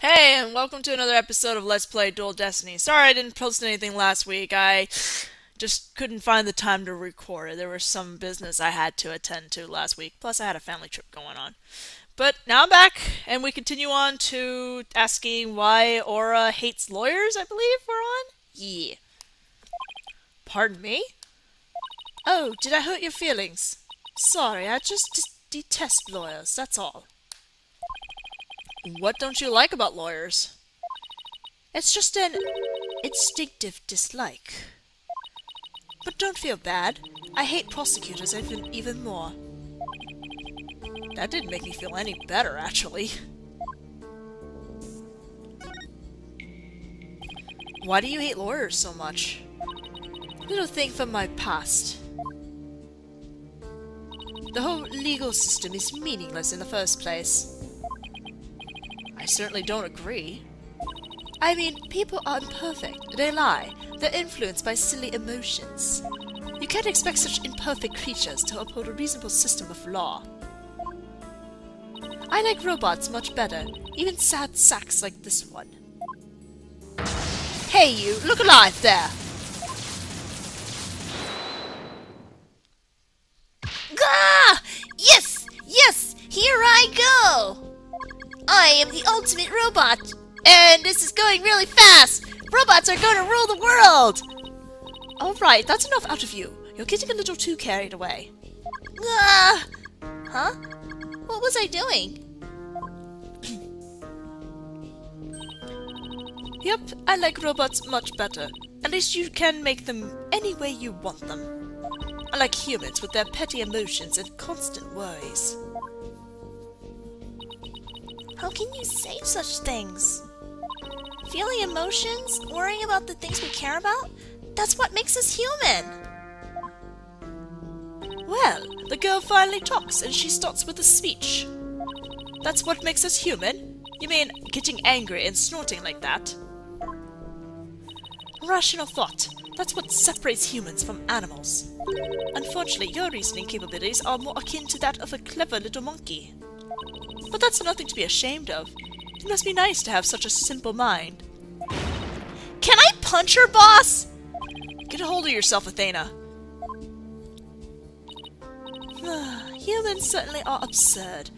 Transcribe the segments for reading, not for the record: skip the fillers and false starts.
Hey, and welcome to another episode of Let's Play Dual Destiny. Sorry I didn't post anything last week. I just couldn't find the time to record it. There was some business I had to attend to last week. Plus, I had a family trip going on. But now I'm back, and we continue on to asking why Aura hates lawyers, I believe we're on? Yeah. Pardon me? Oh, did I hurt your feelings? Sorry, I just detest lawyers, that's all. What don't you like about lawyers? It's just an instinctive dislike. But don't feel bad. I hate prosecutors even more. That didn't make me feel any better, actually. Why do you hate lawyers so much? Little thing from my past. The whole legal system is meaningless in the first place. I certainly don't agree. I mean, people are imperfect. They lie. They're influenced by silly emotions. You can't expect such imperfect creatures to uphold a reasonable system of law. I like robots much better, even sad sacks like this one. Hey you, look alive there! Gah! Yes! Yes! Here I go! I am the ultimate robot, and this is going really fast! Robots are going to rule the world! Alright, that's enough out of you. You're getting a little too carried away. Ah! Huh? What was I doing? Yep, I like robots much better. At least you can make them any way you want them. Unlike humans with their petty emotions and constant worries. How can you say such things? Feeling emotions? Worrying about the things we care about? That's what makes us human! Well, the girl finally talks and she starts with a speech. That's what makes us human? You mean getting angry and snorting like that? Rational thought. That's what separates humans from animals. Unfortunately, your reasoning capabilities are more akin to that of a clever little monkey. But that's nothing to be ashamed of. It must be nice to have such a simple mind. Can I punch her, boss? Get a hold of yourself, Athena. Humans certainly are absurd.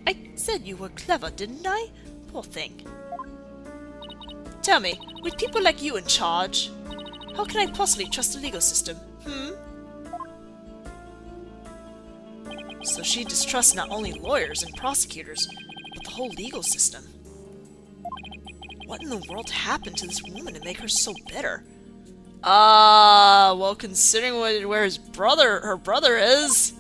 I said you were clever, didn't I? Poor thing. Tell me, with people like you in charge, how can I possibly trust the legal system? So she distrusts not only lawyers and prosecutors, but the whole legal system. What in the world happened to this woman to make her so bitter? Well, considering where her brother is...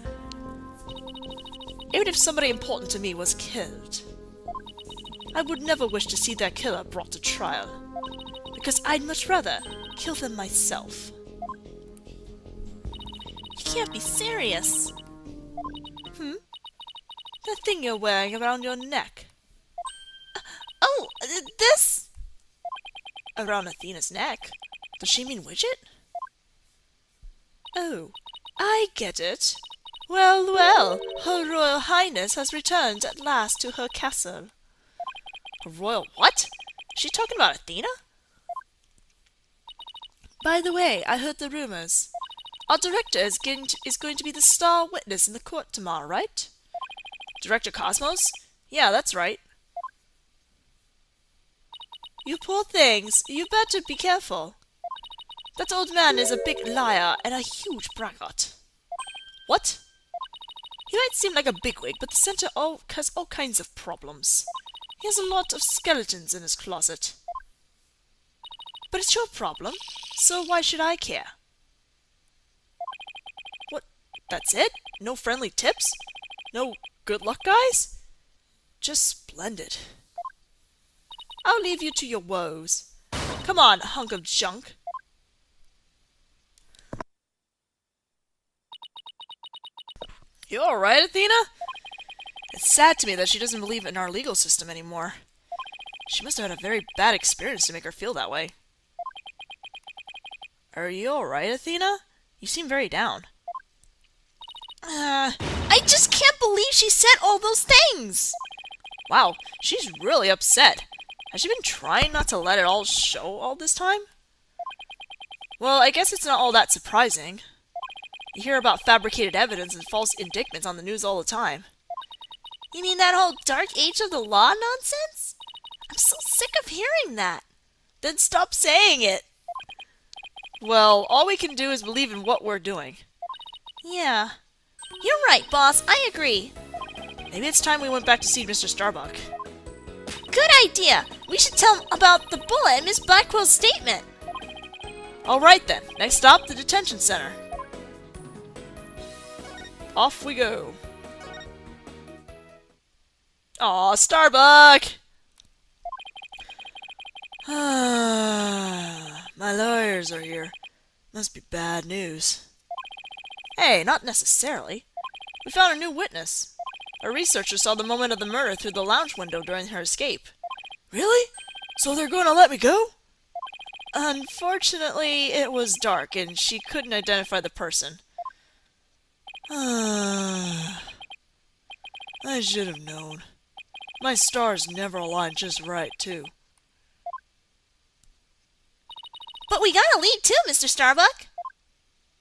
Even if somebody important to me was killed, I would never wish to see that killer brought to trial, because I'd much rather kill them myself. You can't be serious. That thing you're wearing around your neck. Oh, this? Around Athena's neck? Does she mean Widget? Oh, I get it. Well, well, Her Royal Highness has returned at last to her castle. Her Royal what? Is she talking about Athena? By the way, I heard the rumors. Our director is going to be the star witness in the court tomorrow, right? Director Cosmos? Yeah, that's right. You poor things, you better be careful. That old man is a big liar and a huge braggart. What? He might seem like a bigwig, but the center has all kinds of problems. He has a lot of skeletons in his closet. But it's your problem, so why should I care? What? That's it? No friendly tips? No good luck, guys? Just splendid. I'll leave you to your woes. Come on, hunk of junk. You alright, Athena? It's sad to me that she doesn't believe in our legal system anymore. She must have had a very bad experience to make her feel that way. Are you alright, Athena? You seem very down. I just can't believe she said all those things! Wow, she's really upset. Has she been trying not to let it all show all this time? Well, I guess it's not all that surprising. You hear about fabricated evidence and false indictments on the news all the time. You mean that whole dark age of the law nonsense? I'm so sick of hearing that. Then stop saying it! Well, all we can do is believe in what we're doing. Yeah. You're right, boss. I agree. Maybe it's time we went back to see Mr. Starbuck. Good idea. We should tell him about the bullet and Miss Blackwell's statement. Alright then, next stop, the detention center. Off we go. Aw, Starbuck! My lawyers are here. Must be bad news. Hey, not necessarily. We found a new witness. A researcher saw the moment of the murder through the lounge window during her escape. Really? So they're going to let me go? Unfortunately, it was dark and she couldn't identify the person. I should have known. My stars never align just right, too. But we got a lead too, Mr. Starbuck.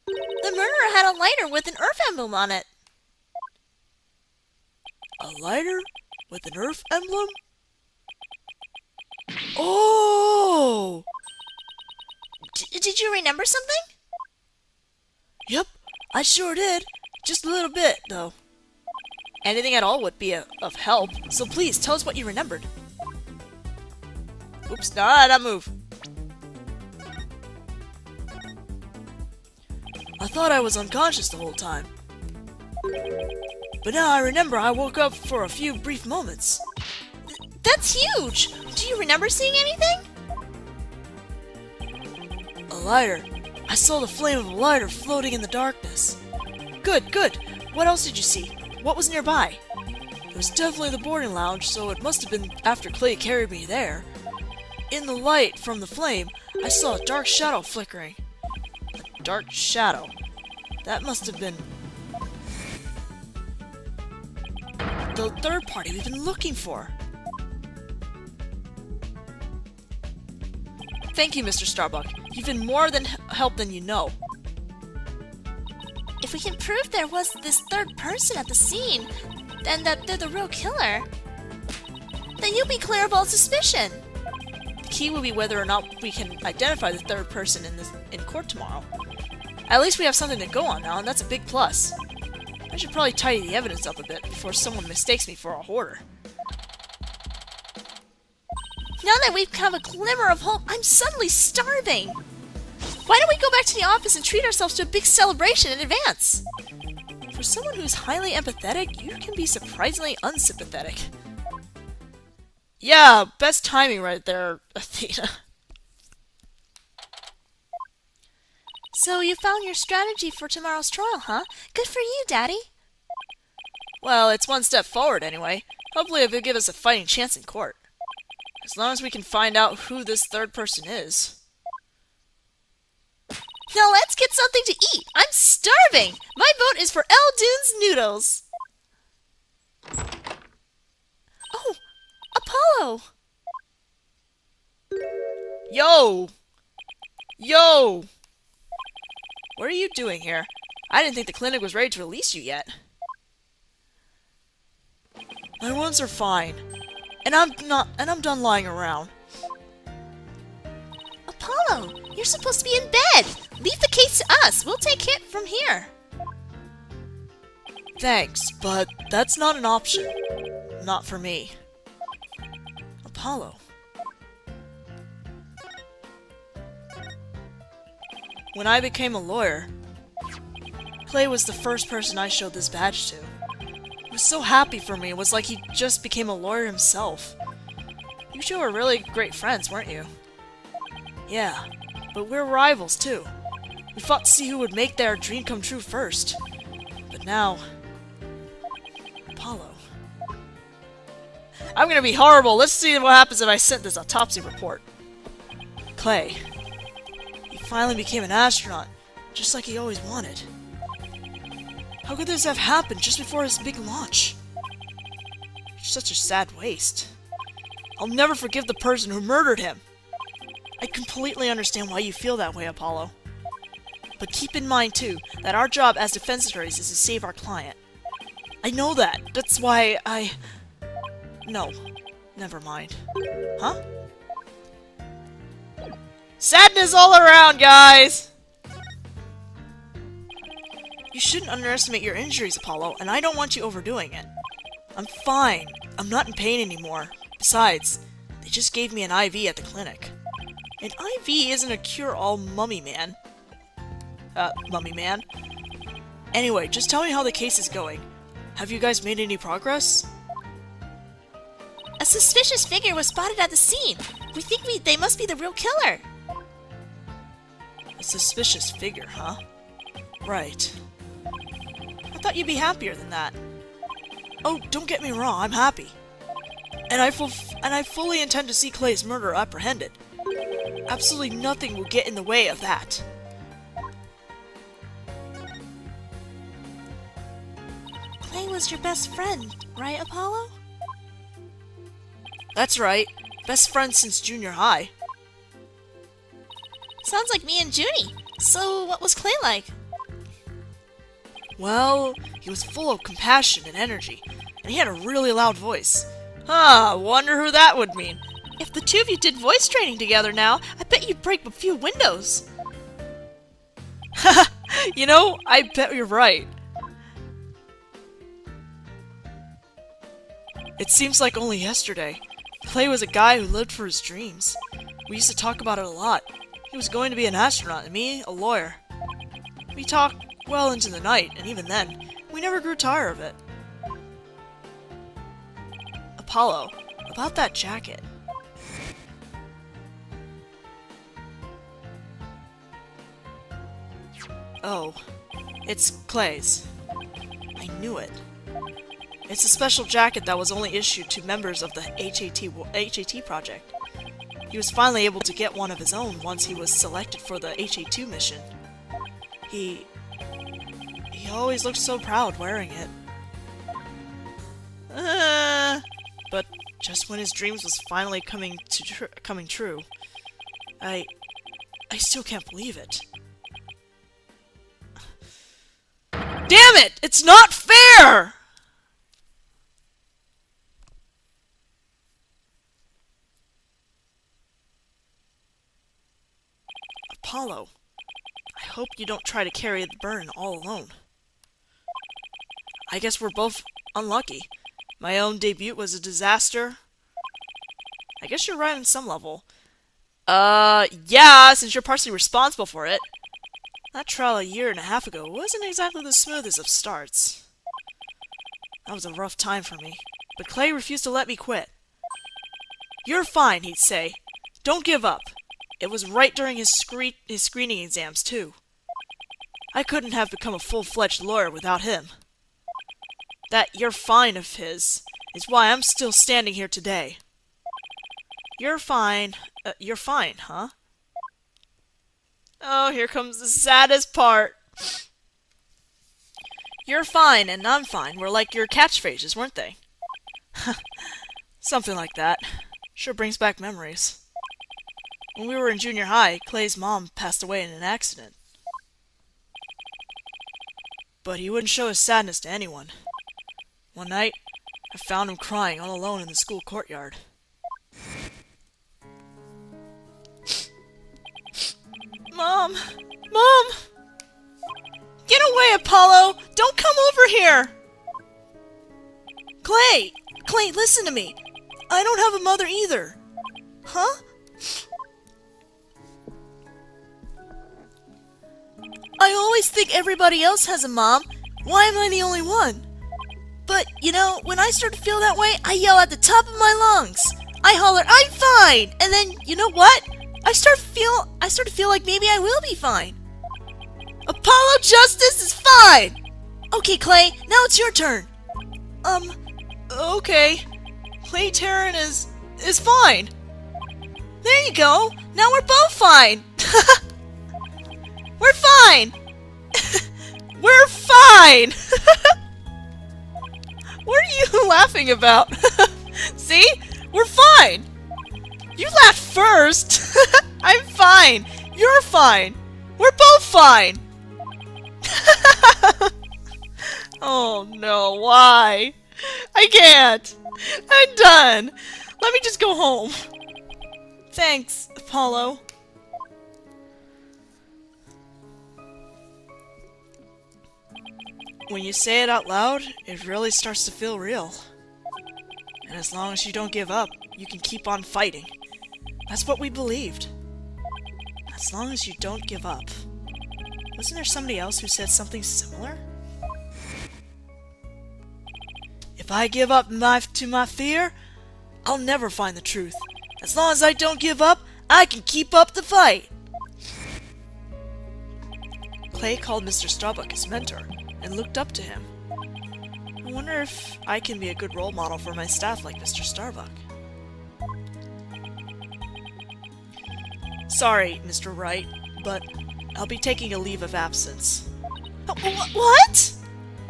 The murderer had a lighter with an Earth emblem on it. A lighter with an Earth emblem? Oh! Did you remember something? Yep, I sure did. Just a little bit, though. Anything at all would be of help, so please tell us what you remembered. Oops, not move. I thought I was unconscious the whole time. But now I remember I woke up for a few brief moments. That's huge! Do you remember seeing anything? A lighter. I saw the flame of a lighter floating in the darkness. Good, good. What else did you see? What was nearby? It was definitely the boarding lounge, so it must have been after Clay carried me there. In the light from the flame, I saw a dark shadow flickering. A dark shadow. That must have been the third party we've been looking for. Thank you, Mr. Starbuck. You've been more than help than you know. If we can prove there was this third person at the scene, and that they're the real killer, then you'll be clear of all suspicion. The key will be whether or not we can identify the third person in court tomorrow. At least we have something to go on now, and that's a big plus. I should probably tidy the evidence up a bit before someone mistakes me for a hoarder. Now that we've have a glimmer of hope, I'm suddenly starving. Why don't we go back to the office and treat ourselves to a big celebration in advance? For someone who's highly empathetic, you can be surprisingly unsympathetic. Yeah, best timing right there, Athena. So you found your strategy for tomorrow's trial, huh? Good for you, Daddy. Well, it's one step forward anyway. Hopefully it'll give us a fighting chance in court. As long as we can find out who this third person is. Now let's get something to eat. I'm starving. My vote is for Eldoon's noodles. Oh, Apollo. Yo! Yo! What are you doing here? I didn't think the clinic was ready to release you yet. My wounds are fine. And I'm done lying around. Apollo, you're supposed to be in bed. Leave the case to us. We'll take it from here. Thanks, but that's not an option. Not for me. Apollo. When I became a lawyer, Clay was the first person I showed this badge to. He was so happy for me, it was like he just became a lawyer himself. You two were really great friends, weren't you? Yeah, but we're rivals too. We fought to see who would make their dream come true first. But now... Apollo. I'm gonna be horrible! Let's see what happens if I sent this autopsy report. Clay. He finally became an astronaut, just like he always wanted. How could this have happened just before his big launch? Such a sad waste. I'll never forgive the person who murdered him. I completely understand why you feel that way, Apollo. But keep in mind, too, that our job as defense attorneys is to save our client. I know that. That's why No. Never mind. Huh? Sadness all around, guys! You shouldn't underestimate your injuries, Apollo, and I don't want you overdoing it. I'm fine. I'm not in pain anymore. Besides, they just gave me an IV at the clinic. An IV isn't a cure-all, mummy man. Mummy man? Anyway, just tell me how the case is going. Have you guys made any progress? A suspicious figure was spotted at the scene. We think they must be the real killer. A suspicious figure, huh? Right. I thought you'd be happier than that. Oh, don't get me wrong, I'm happy. And I fully intend to see Clay's murderer apprehended. Absolutely nothing will get in the way of that. Clay was your best friend, right, Apollo? That's right. Best friend since junior high. Sounds like me and Junie. So, what was Clay like? Well, he was full of compassion and energy, and he had a really loud voice. Huh, wonder who that would mean. If the two of you did voice training together now, I bet you'd break a few windows. You know, I bet you're right. It seems like only yesterday. Clay was a guy who lived for his dreams. We used to talk about it a lot. He was going to be an astronaut, and me, a lawyer. We talked well into the night, and even then, we never grew tired of it. Apollo, about that jacket. Oh, it's Clay's. I knew it. It's a special jacket that was only issued to members of the HAT project. He was finally able to get one of his own once he was selected for the HA2 mission. He always looked so proud wearing it. But just when his dreams was finally coming true, I still can't believe it. Damn it! It's not fair! Apollo, I hope you don't try to carry the burden all alone. I guess we're both unlucky. My own debut was a disaster. I guess you're right on some level. Yeah, since you're partially responsible for it. That trial a year and a half ago wasn't exactly the smoothest of starts. That was a rough time for me, but Clay refused to let me quit. You're fine, he'd say. Don't give up. It was right during his screening exams, too. I couldn't have become a full-fledged lawyer without him. That "you're fine" of his is why I'm still standing here today. You're fine, huh? Oh, here comes the saddest part. You're fine and I'm fine were like your catchphrases, weren't they? Something like that. Sure brings back memories. When we were in junior high, Clay's mom passed away in an accident. But he wouldn't show his sadness to anyone. One night, I found him crying all alone in the school courtyard. Mom! Mom! Get away, Apollo! Don't come over here! Clay! Clay, listen to me! I don't have a mother either. Huh? I always think everybody else has a mom. Why am I the only one? But, you know, when I start to feel that way, I yell at the top of my lungs. I holler, "I'm fine!" And then, you know what? I start to feel like maybe I will be fine. Apollo Justice is fine! Okay, Clay, now it's your turn. Okay. Clay Terran is fine. There you go. Now we're both fine. We're fine! We're fine! What are you laughing about? See? We're fine! You laughed first! I'm fine! You're fine! We're both fine! Oh no, why? I can't! I'm done! Let me just go home. Thanks, Apollo. When you say it out loud, it really starts to feel real. And as long as you don't give up, you can keep on fighting. That's what we believed. As long as you don't give up. Wasn't there somebody else who said something similar? If I give up to my fear, I'll never find the truth. As long as I don't give up, I can keep up the fight. Clay called Mr. Starbuck his mentor and looked up to him. I wonder if I can be a good role model for my staff like Mr. Starbuck. Sorry, Mr. Wright, but I'll be taking a leave of absence. What?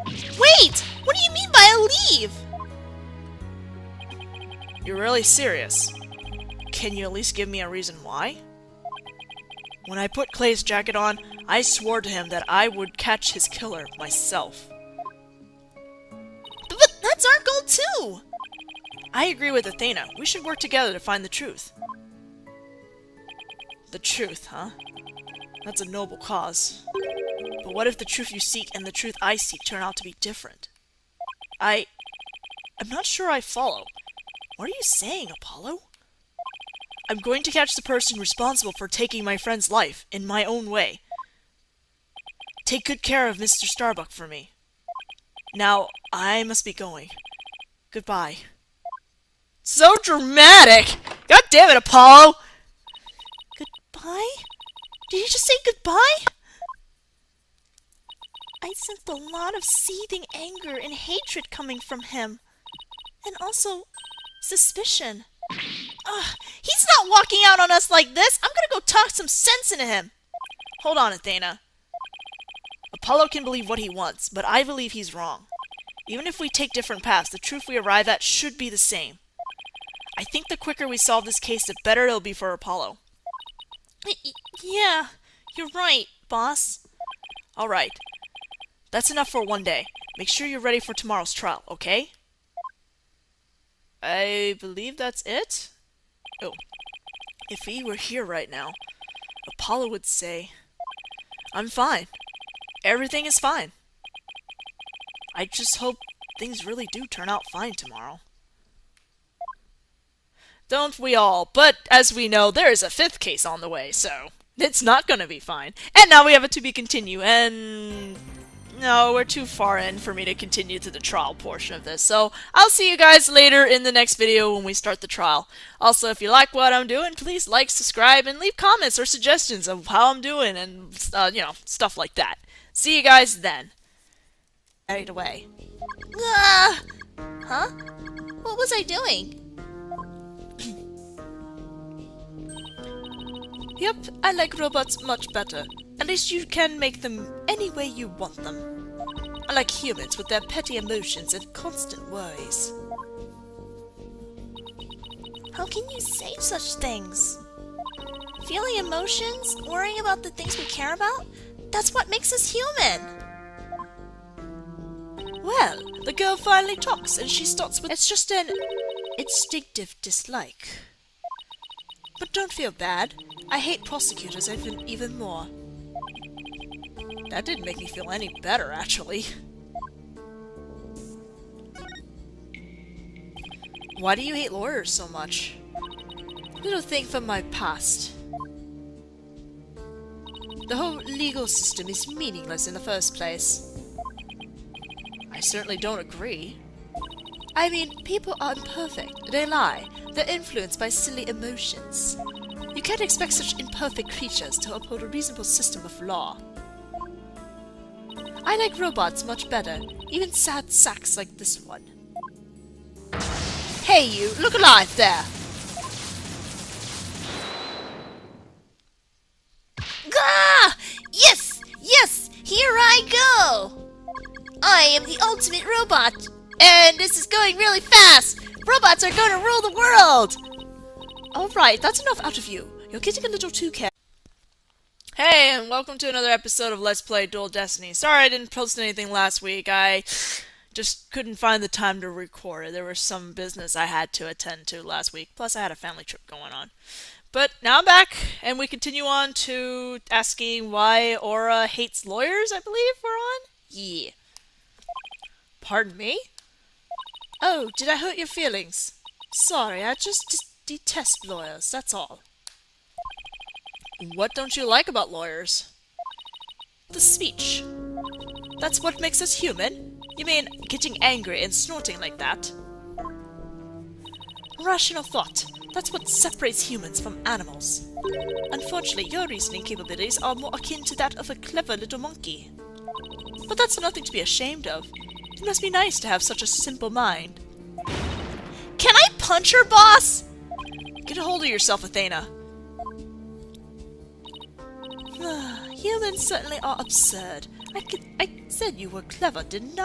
Wait! What do you mean by a leave? You're really serious? Can you at least give me a reason why? When I put Clay's jacket on, I swore to him that I would catch his killer myself. But that's our goal too! I agree with Athena. We should work together to find the truth. The truth, huh? That's a noble cause. But what if the truth you seek and the truth I seek turn out to be different? I'm not sure I follow. What are you saying, Apollo? I'm going to catch the person responsible for taking my friend's life in my own way. Take good care of Mr. Starbuck for me. Now, I must be going. Goodbye. So dramatic! God damn it, Apollo! Goodbye? Did you just say goodbye? I sensed a lot of seething anger and hatred coming from him. And also, suspicion. Ugh, he's not walking out on us like this! I'm gonna go talk some sense into him! Hold on, Athena. Apollo can believe what he wants, but I believe he's wrong. Even if we take different paths, the truth we arrive at should be the same. I think the quicker we solve this case, the better it'll be for Apollo. Yeah, you're right, boss. Alright. That's enough for one day. Make sure you're ready for tomorrow's trial, okay? I believe that's it? Oh. If he were here right now, Apollo would say, I'm fine. Everything is fine. I just hope things really do turn out fine tomorrow. Don't we all? But as we know, there is a fifth case on the way, so it's not gonna be fine. And now we have a to be continue, and no, we're too far in for me to continue to the trial portion of this. So I'll see you guys later in the next video when we start the trial. Also, if you like what I'm doing, please like, subscribe, and leave comments or suggestions of how I'm doing and, stuff like that. See you guys then. Carried away. Huh? What was I doing? Yep, I like robots much better. At least you can make them any way you want them. Unlike humans with their petty emotions and constant worries. How can you say such things? Feeling emotions, worrying about the things we care about? That's what makes us human! Well, the girl finally talks and she starts with, it's just an instinctive dislike. But don't feel bad. I hate prosecutors even more. That didn't make me feel any better, actually. Why do you hate lawyers so much? Little thing from my past. The whole legal system is meaningless in the first place. I certainly don't agree. I mean, people are imperfect. They lie. They're influenced by silly emotions. You can't expect such imperfect creatures to uphold a reasonable system of law. I like robots much better, even sad sacks like this one. Hey you, look alive there! Gah! Yes! Yes! Here I go! I am the ultimate robot! And this is going really fast! Robots are going to rule the world! Alright, that's enough out of you. You're getting a little too careful. Hey, and welcome to another episode of Let's Play Dual Destinies. Sorry I didn't post anything last week. I just couldn't find the time to record. There was some business I had to attend to last week. Plus, I had a family trip going on. But now I'm back, and we continue on to asking why Aura hates lawyers, I believe we're on? Yeah. Pardon me? Oh, did I hurt your feelings? Sorry, I just detest lawyers, that's all. What don't you like about lawyers? The speech. That's what makes us human? You mean getting angry and snorting like that? Rational thought. That's what separates humans from animals. Unfortunately, your reasoning capabilities are more akin to that of a clever little monkey. But that's nothing to be ashamed of. It must be nice to have such a simple mind. Can I punch her, boss? Get a hold of yourself, Athena. Humans certainly are absurd. I said you were clever, didn't I?